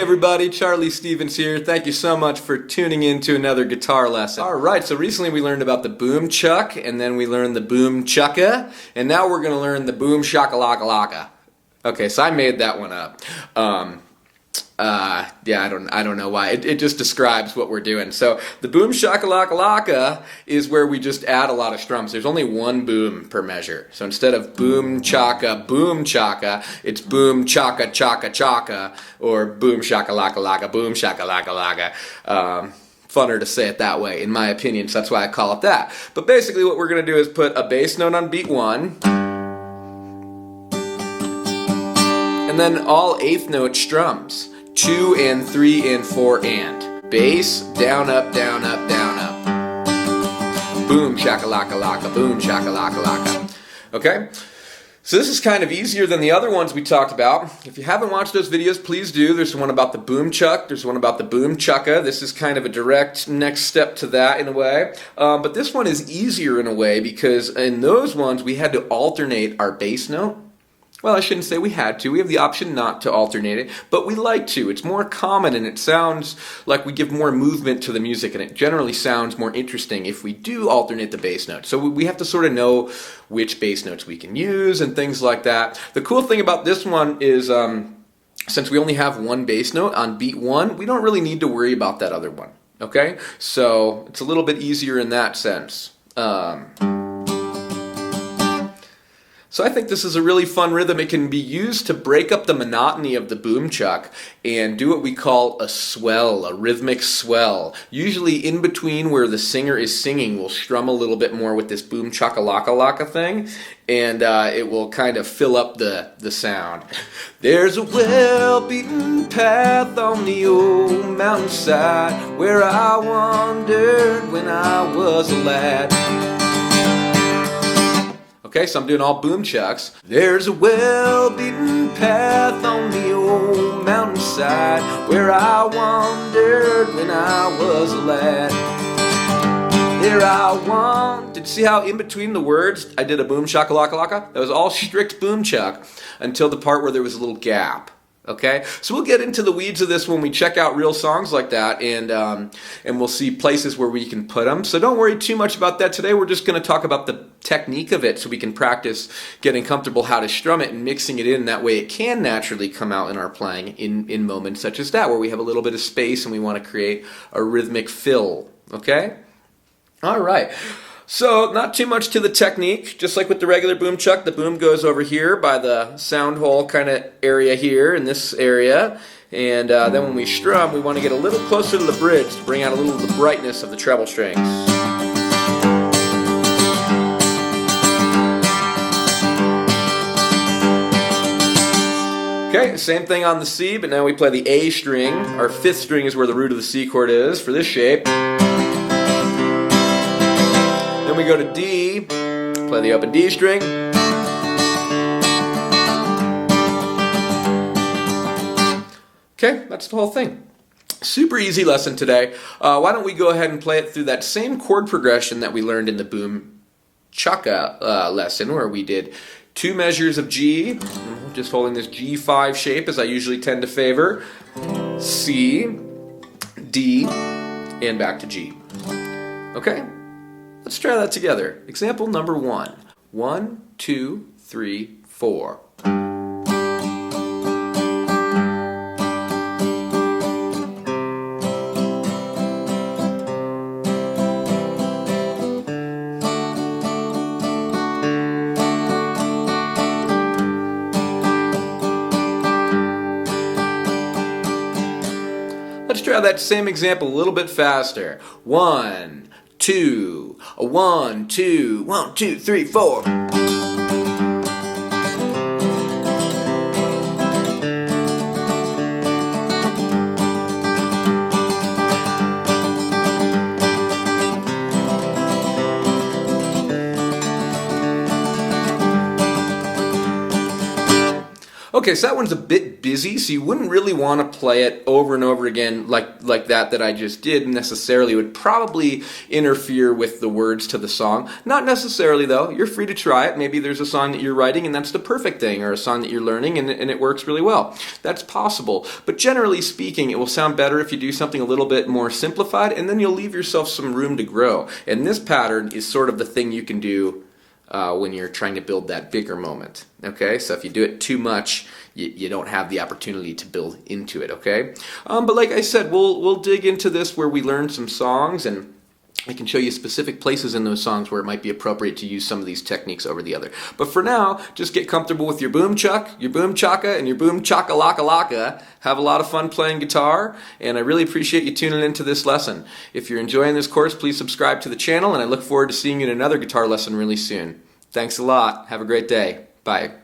everybody, Charlie Stevens here. Thank you so much for tuning in to another guitar lesson. Alright, so recently we learned about the Boom Chuck, and then we learned the Boom Chukka, and now we're going to learn the Boom Chakalakalaka. Okay, so I made that one up. Yeah, I don't know why. It just describes what we're doing. So the Boom Chakalakalaka is where we just add a lot of strums. There's only one boom per measure. So instead of boom chaka, it's boom chaka chaka chaka, or boom shakalakalaka, boom shakalakalaka. Funner to say it that way, in my opinion, so that's why I call it that. But basically what we're going to do is put a bass note on beat 1, and then all 8th note strums. 2 and 3 and 4 and. Bass, down, up, down, up, down, up. Boom, shakalakalaka, boom, shakalakalaka. Okay? So this is kind of easier than the other ones we talked about. If you haven't watched those videos, please do. There's one about the Boom Chuck. There's one about the Boom Chukka. This is kind of a direct next step to that in a way. But this one is easier in a way because in those ones we had to alternate our bass note. Well, I shouldn't say we had to. We have the option not to alternate it, but we like to. It's more common and it sounds like we give more movement to the music, and it generally sounds more interesting if we do alternate the bass notes. So we have to sort of know which bass notes we can use and things like that. The cool thing about this one is since we only have one bass note on beat 1, we don't really need to worry about that other one. Okay? So it's a little bit easier in that sense. So I think this is a really fun rhythm. It can be used to break up the monotony of the boom chuck and do what we call a swell, a rhythmic swell. Usually in between where the singer is singing, we'll strum a little bit more with this boom chakalakalaka thing, and it will kind of fill up the sound. There's a well-beaten path on the old mountainside where I wandered when I was a lad. Okay, so I'm doing all boom chucks. There's a well-beaten path on the old mountainside where I wandered when I was a lad. There I wandered. Did you see how in between the words I did a boom shakalakalaka? That was all strict boom chuck until the part where there was a little gap. Okay, so we'll get into the weeds of this when we check out real songs like that, and we'll see places where we can put them. So don't worry too much about that today. We're just going to talk about the technique of it so we can practice getting comfortable how to strum it and mixing it in. That way it can naturally come out in our playing in moments such as that where we have a little bit of space and we want to create a rhythmic fill. Okay? All right. So, not too much to the technique. Just like with the regular boom chuck, the boom goes over here by the sound hole kind of area here in this area. And then when we strum, we want to get a little closer to the bridge to bring out a little of the brightness of the treble strings. Okay, same thing on the C, but now we play the A string. Our 5th string is where the root of the C chord is for this shape. Then we go to D, play the open D string. Okay, that's the whole thing. Super easy lesson today. Why don't we go ahead and play it through that same chord progression that we learned in the Boom Chukka lesson where we did 2 measures of G, just holding this G5 shape as I usually tend to favor, C, D, and back to G. Okay? Let's try that together. Example number 1. 1, 2, 3, 4. Let's try that same example a little bit faster. 1, 2, 1, 2, 1, 2, 3, 4. Okay, so that one's a bit busy, so you wouldn't really want to play it over and over again like that I just did necessarily. It would probably interfere with the words to the song. Not necessarily, though. You're free to try it. Maybe there's a song that you're writing and that's the perfect thing, or a song that you're learning and it works really well. That's possible. But generally speaking, it will sound better if you do something a little bit more simplified, and then you'll leave yourself some room to grow. And this pattern is sort of the thing you can do when you're trying to build that bigger moment. Okay, so if you do it too much, you don't have the opportunity to build into it. Okay, but like I said, we'll dig into this where we learn some songs, and I can show you specific places in those songs where it might be appropriate to use some of these techniques over the other. But for now, just get comfortable with your boom chuck, your boom chaka, and your boom chakalakalaka. Have a lot of fun playing guitar, and I really appreciate you tuning into this lesson. If you're enjoying this course, please subscribe to the channel, and I look forward to seeing you in another guitar lesson really soon. Thanks a lot. Have a great day. Bye.